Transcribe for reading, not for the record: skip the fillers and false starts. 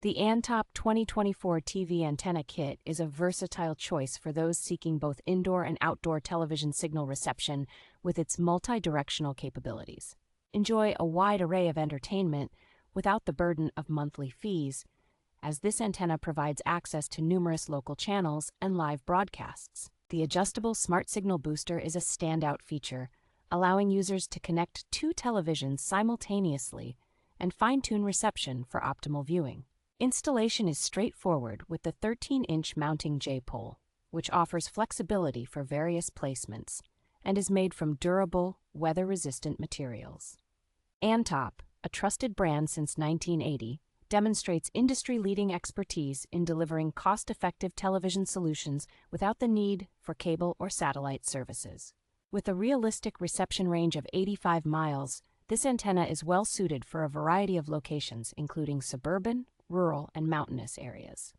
The ANTOP 2024 TV antenna kit is a versatile choice for those seeking both indoor and outdoor television signal reception with its multi-directional capabilities. Enjoy a wide array of entertainment without the burden of monthly fees, as this antenna provides access to numerous local channels and live broadcasts. The adjustable smart signal booster is a standout feature, allowing users to connect two televisions simultaneously and fine-tune reception for optimal viewing. Installation is straightforward with the 13-inch mounting J-pole, which offers flexibility for various placements and is made from durable, weather-resistant materials. ANTOP, a trusted brand since 1980, demonstrates industry-leading expertise in delivering cost-effective television solutions without the need for cable or satellite services. With a realistic reception range of 85 miles, this antenna is well suited for a variety of locations, including suburban, rural, and mountainous areas.